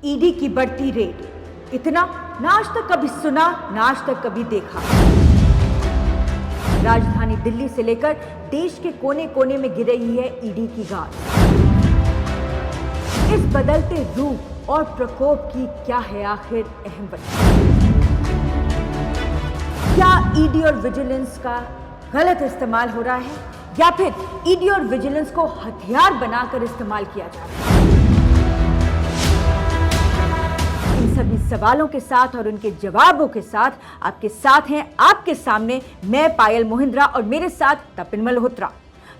ED की बढ़ती red, इतना ना आज तक कभी सुना, ना आज तक कभी देखा। राजधानी दिल्ली से लेकर देश के कोने कोने में गिर रही है ईडी की गाज। इस बदलते रूप और प्रकोप की क्या है आखिर अहम वजह? क्या ईडी और विजिलेंस का गलत इस्तेमाल हो रहा है या फिर ईडी और विजिलेंस को हथियार बनाकर इस्तेमाल किया जा रहा है? इन सभी सवालों के साथ और उनके जवाबों के साथ आपके साथ हैं, आपके सामने मैं पायल मोहिंद्रा और मेरे साथ तपिन मल्होत्रा।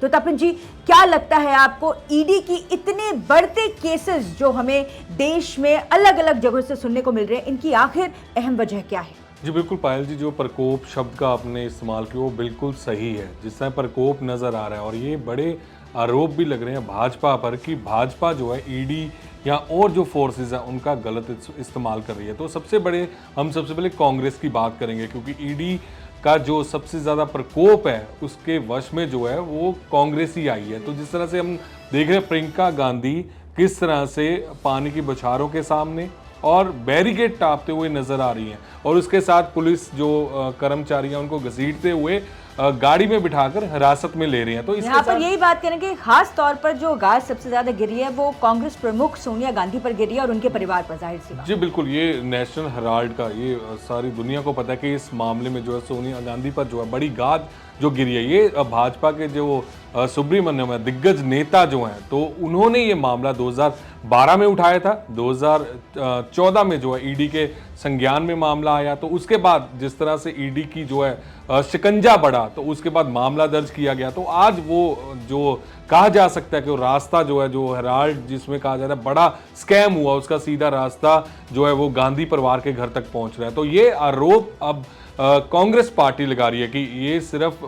तो तपिन जी, क्या लगता है आपको ईडी की इतने बढ़ते केसेस जो हमें देश में अलग अलग जगहों से सुनने को मिल रहे हैं, इनकी आखिर अहम वजह क्या है? जी बिल्कुल पायल जी, जो प्रकोप शब्द का आपने इस्तेमाल किया वो बिल्कुल सही है। जिस तरह प्रकोप नज़र आ रहा है और ये बड़े आरोप भी लग रहे हैं भाजपा पर कि भाजपा जो है ईडी या और जो फोर्सेस हैं उनका गलत इस्तेमाल कर रही है। तो सबसे पहले कांग्रेस की बात करेंगे, क्योंकि ईडी का जो सबसे ज़्यादा प्रकोप है उसके वश में जो है वो कांग्रेस ही आई है। तो जिस तरह से हम देख रहे हैं प्रियंका गांधी किस तरह से पानी की बौछारों के सामने और बैरिकेड टापते हुए नजर आ रही हैं और उसके साथ पुलिस जो कर्मचारी हैं उनको घसीटते हुए गाड़ी में बिठाकर हिरासत में ले रही हैं। तो यहाँ पर यही बात करें कि खास तौर पर जो गाज सबसे ज्यादा गिरी है वो कांग्रेस प्रमुख सोनिया गांधी पर गिरी है और उनके परिवार पर, जाहिर सी बात। जी बिल्कुल, ये नेशनल हेराल्ड का ये सारी दुनिया को पता है कि इस मामले में जो है सोनिया गांधी पर जो है बड़ी गाज जो गिरी है। ये भाजपा के जो सुब्रमण्यम है, दिग्गज नेता जो हैं, तो उन्होंने ये मामला 2012 में उठाया था। 2014 में जो है ईडी के संज्ञान में मामला आया। तो उसके बाद जिस तरह से ईडी की जो है शिकंजा बढ़ा, तो उसके बाद मामला दर्ज किया गया। तो आज वो जो कहा जा सकता है कि वो रास्ता जो है, जो हेराल्ड जिसमें कहा जा रहा है बड़ा स्कैम हुआ, उसका सीधा रास्ता जो है वो गांधी परिवार के घर तक पहुंच रहा है। तो ये आरोप अब कांग्रेस पार्टी लगा रही है कि ये सिर्फ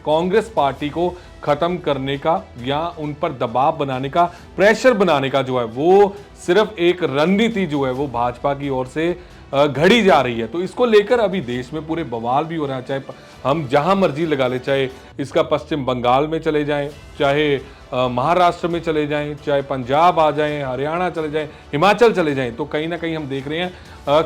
कांग्रेस पार्टी को खत्म करने का या उन पर दबाव बनाने का, प्रेशर बनाने का जो है वो सिर्फ एक रणनीति जो है वो भाजपा की ओर से घड़ी जा रही है। तो इसको लेकर अभी देश में पूरे बवाल भी हो रहा है। चाहे हम जहां मर्जी लगा ले, चाहे इसका पश्चिम बंगाल में चले जाएं, चाहे महाराष्ट्र में चले जाएं, चाहे पंजाब आ जाएं, हरियाणा चले जाएं, हिमाचल चले जाएं, तो कहीं ना कहीं हम देख रहे हैं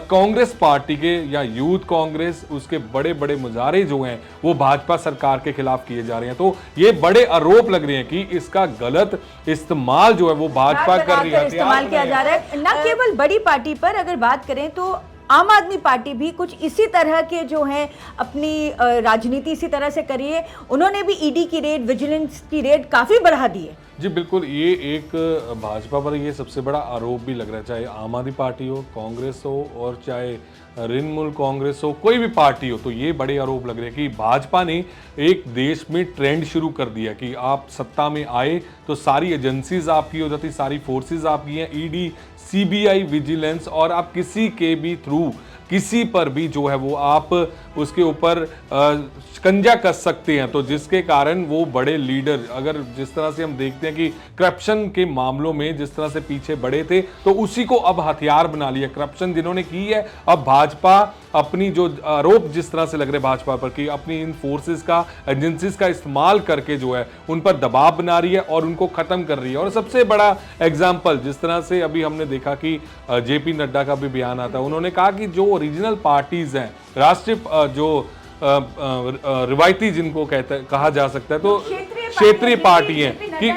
कांग्रेस पार्टी के या यूथ कांग्रेस, उसके बड़े बड़े मुजाहरे जो हैं वो भाजपा सरकार के खिलाफ किए जा रहे हैं। तो ये बड़े आरोप लग रहे हैं कि इसका गलत इस्तेमाल जो है वो भाजपा कर रही है, इस्तेमाल किया जा रहा है। न केवल बड़ी पार्टी पर अगर बात करें तो आम आदमी पार्टी भी कुछ इसी तरह के जो है अपनी राजनीति इसी तरह से करी है। उन्होंने भी ईडी की रेड, विजिलेंस की रेड काफी बढ़ा दी है। जी बिल्कुल, ये एक भाजपा पर ये सबसे बड़ा आरोप भी लग रहा है। चाहे आम आदमी पार्टी हो, कांग्रेस हो और चाहे तृणमूल कांग्रेस हो, कोई भी पार्टी हो, तो ये बड़े आरोप लग रहे हैं कि भाजपा ने एक देश में ट्रेंड शुरू कर दिया कि आप सत्ता में आए तो सारी एजेंसीज आपकी हो जाती, सारी फोर्सेस आपकी हैं, ईडी, सीबीआई, विजिलेंस, और आप किसी के भी थ्रू किसी पर भी जो है वो आप उसके ऊपर शिकंजा कस सकते हैं। तो जिसके कारण वो बड़े लीडर, अगर जिस तरह से हम देखते हैं कि करप्शन के मामलों में जिस तरह से पीछे बढ़े थे, तो उसी को अब हथियार बना लिया। करप्शन जिन्होंने की है, अब भाजपा अपनी जो आरोप जिस तरह से लग रहे भाजपा पर कि अपनी इन फोर्सेस का, एजेंसीज का इस्तेमाल करके जो है उन पर दबाव बना रही है और उनको खत्म कर रही है। और सबसे बड़ा एग्जाम्पल जिस तरह से अभी हमने देखा कि जेपी नड्डा का भी बयान आता है, उन्होंने कहा कि जो रीजनल पार्टीज हैं, राष्ट्रीय जो रिवायती जिनको कहा जा सकता है, तो क्षेत्रीय पार्टी हैं कि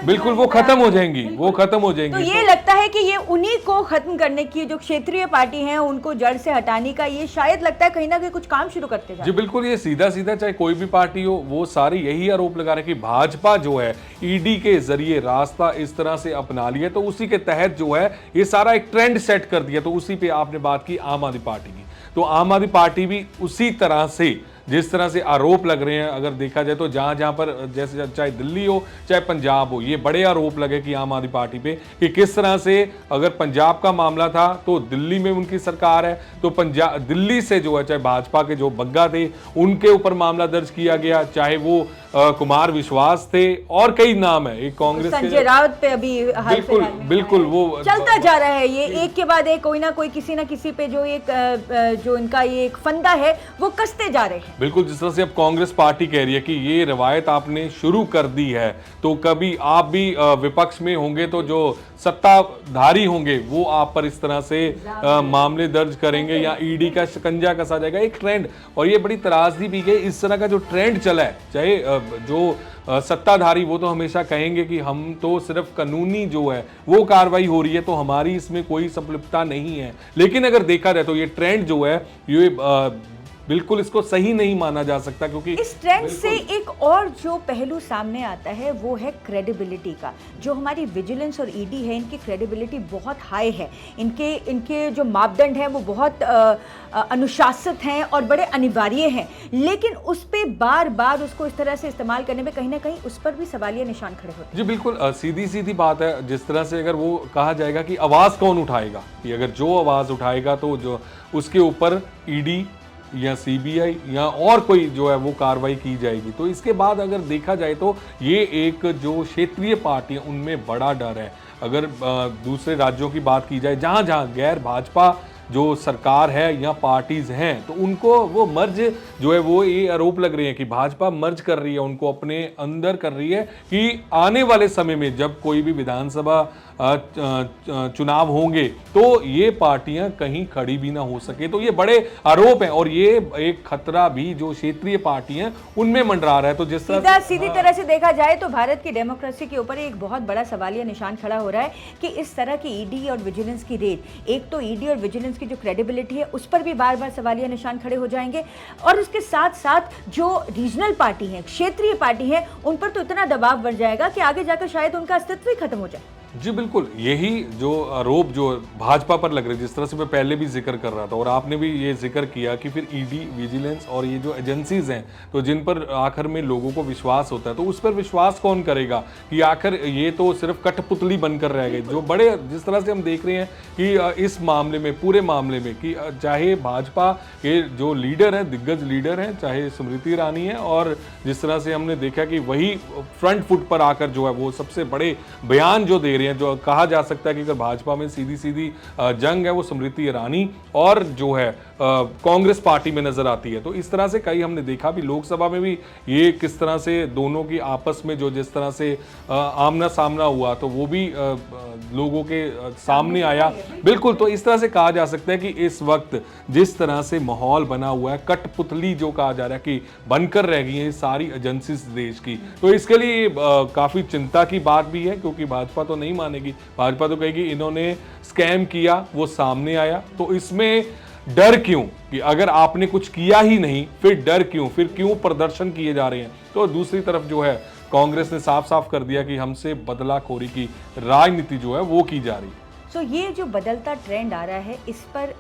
बिल्कुल वो खत्म हो जाएंगी, वो खत्म हो जाएंगी। तो ये लगता है कि ये उन्हीं को खत्म करने की, जो क्षेत्रीय पार्टी हैं उनको जड़ से हटाने का, ये शायद लगता है कहीं ना कहीं कुछ काम शुरू करते जाए। जी बिल्कुल, ये सीधा सीधा चाहे कोई भी पार्टी हो, वो सारे यही आरोप लगा रहे हैं कि भाजपा जो है ईडी के जरिए रास्ता इस तरह से अपना लिया, तो उसी के तहत जो है ये सारा एक ट्रेंड सेट कर दिया। तो उसी पे आपने बात की आम आदमी पार्टी की, तो आम आदमी पार्टी भी उसी तरह से जिस तरह से आरोप लग रहे हैं, अगर देखा जाए तो जहां जहां पर जैसे चाहे दिल्ली हो चाहे पंजाब हो, ये बड़े आरोप लगे कि आम आदमी पार्टी पे कि किस तरह से अगर पंजाब का मामला था तो दिल्ली में उनकी सरकार है, तो पंजाब दिल्ली से जो है चाहे भाजपा के जो बग्गा थे उनके ऊपर मामला दर्ज किया गया, चाहे वो कुमार विश्वास थे और कई नाम है, एक कांग्रेस के संजय राउत पे अभी बिल्कुल वो चलता जा रहा है। ये एक के बाद एक कोई ना कोई किसी ना किसी पे जो एक जो इनका ये एक फंदा है वो कसते जा रहे हैं। बिल्कुल, जिस तरह से अब कांग्रेस पार्टी कह रही है कि ये रवायत आपने शुरू कर दी है, तो कभी आप भी विपक्ष में होंगे तो जो सत्ताधारी होंगे वो आप पर इस तरह से मामले दर्ज करेंगे या ईडी का शिकंजा कसा जाएगा, एक ट्रेंड। और ये बड़ी त्रासदी भी गई, इस तरह का जो ट्रेंड चला है, चाहे जो सत्ताधारी वो तो हमेशा कहेंगे कि हम तो सिर्फ कानूनी जो है वो कार्रवाई हो रही है, तो हमारी इसमें कोई संलिप्तता नहीं है। लेकिन अगर देखा जाए तो ये ट्रेंड जो है ये बिल्कुल इसको सही नहीं माना जा सकता, क्योंकि इस ट्रेंड से एक और जो पहलू सामने आता है वो है क्रेडिबिलिटी का। जो हमारी विजिलेंस और ईडी है, इनकी क्रेडिबिलिटी बहुत हाई है, इनके जो मापदंड हैं वो बहुत अनुशासित हैं और बड़े अनिवार्य हैं, लेकिन उस पर बार बार उसको इस तरह से इस्तेमाल करने में कहीं ना कहीं उस पर भी सवालिया निशान खड़े होते हैं। जी बिल्कुल, सीधी सीधी बात है। जिस तरह से अगर वो कहा जाएगा कि आवाज़ कौन उठाएगा, कि अगर जो आवाज़ उठाएगा तो जो उसके ऊपर ईडी या सीबीआई या और कोई जो है वो कार्रवाई की जाएगी। तो इसके बाद अगर देखा जाए तो ये एक जो क्षेत्रीय पार्टी उनमें बड़ा डर है। अगर दूसरे राज्यों की बात की जाए, जहाँ जहाँ गैर भाजपा जो सरकार है या पार्टीज हैं, तो उनको वो मर्ज जो है वो ये आरोप लग रहे हैं कि भाजपा मर्ज कर रही है, उनको अपने अंदर कर रही है कि आने वाले समय में जब कोई भी विधानसभा चुनाव होंगे तो ये पार्टियां कहीं खड़ी भी ना हो सके। तो ये बड़े आरोप हैं और ये एक खतरा भी जो क्षेत्रीय पार्टी हैं उनमें मंडरा रहा है। तो जिस तरह सीधी तरह से देखा जाए तो भारत की डेमोक्रेसी के ऊपर एक बहुत बड़ा सवालिया निशान खड़ा हो रहा है कि इस तरह की ईडी और विजिलेंस की रेड, एक तो ईडी और विजिलेंस की जो क्रेडिबिलिटी है उस पर भी बार बार सवालिया निशान खड़े हो जाएंगे, और उसके साथ साथ जो रीजनल पार्टी है, क्षेत्रीय पार्टी है, उन पर तो इतना दबाव बढ़ जाएगा कि आगे जाकर शायद उनका अस्तित्व ही खत्म हो जाए। जी बिल्कुल, यही जो आरोप जो भाजपा पर लग रहे, जिस तरह से मैं पहले भी जिक्र कर रहा था और आपने भी ये जिक्र किया कि फिर ईडी, विजिलेंस और ये जो एजेंसीज हैं तो जिन पर आखिर में लोगों को विश्वास होता है, तो उस पर विश्वास कौन करेगा कि आखिर ये तो सिर्फ कठपुतली बनकर रह गए। जो बड़े जिस तरह से हम देख रहे हैं कि इस मामले में, पूरे मामले में, कि चाहे भाजपा के जो लीडर हैं, दिग्गज लीडर हैं, चाहे स्मृति ईरानी है, और जिस तरह से हमने देखा कि वही फ्रंट फुट पर आकर जो है वो सबसे बड़े बयान जो दे रहे हैं, जो कहा जा सकता है कि अगर भाजपा में सीधी सीधी जंग है वो स्मृति ईरानी और जो है कांग्रेस पार्टी में नजर आती है। तो इस तरह से कई हमने देखा भी लोकसभा में भी ये किस तरह से दोनों की आपस में जो जिस तरह से आमना सामना हुआ, तो वो भी लोगों के सामने आया। बिल्कुल, तो इस तरह से कहा जा सकता है कि इस वक्त जिस तरह से माहौल बना हुआ है, कठपुतली जो कहा जा रहा है कि बनकर रह गई है सारी एजेंसीज देश की, तो इसके लिए काफी चिंता की बात भी है, क्योंकि भाजपा तो नहीं मानेगी। भाजपा तो कहेगी इन्होंने स्कैम किया, वो सामने आया, तो इसमें डर क्यों कि अगर आपने कुछ किया ही नहीं फिर डर क्यों, फिर क्यों प्रदर्शन किए जा रहे हैं। तो दूसरी तरफ जो है कांग्रेस ने साफ साफ कर दिया कि हमसे बदलाखोरी की राजनीति जो है वो की जा रही है। तो ये जो बदलता ट्रेंड आ रहा है, इस पर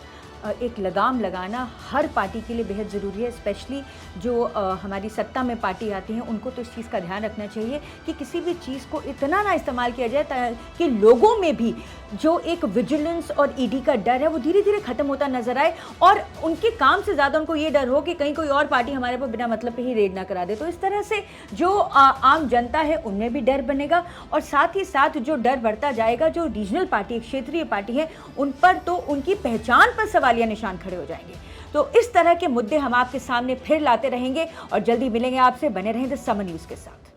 एक लगाम लगाना हर पार्टी के लिए बेहद ज़रूरी है। स्पेशली जो हमारी सत्ता में पार्टी आती हैं उनको तो इस चीज़ का ध्यान रखना चाहिए कि किसी भी चीज़ को इतना ना इस्तेमाल किया जाए ताकि लोगों में भी जो एक विजिलेंस और ईडी का डर है वो धीरे धीरे खत्म होता नजर आए, और उनके काम से ज़्यादा उनको ये डर हो कि कहीं कोई और पार्टी हमारे पर बिना मतलब पे ही रेड ना करा दे। तो इस तरह से जो आम जनता है उनमें भी डर बनेगा, और साथ ही साथ जो डर बढ़ता जाएगा, जो रीजनल पार्टी, क्षेत्रीय पार्टी है, उन पर तो उनकी पहचान पर सवालिया निशान खड़े हो जाएंगे। तो इस तरह के मुद्दे हम आपके सामने फिर लाते रहेंगे और जल्दी मिलेंगे आपसे। बने रहें द समर न्यूज़ के साथ।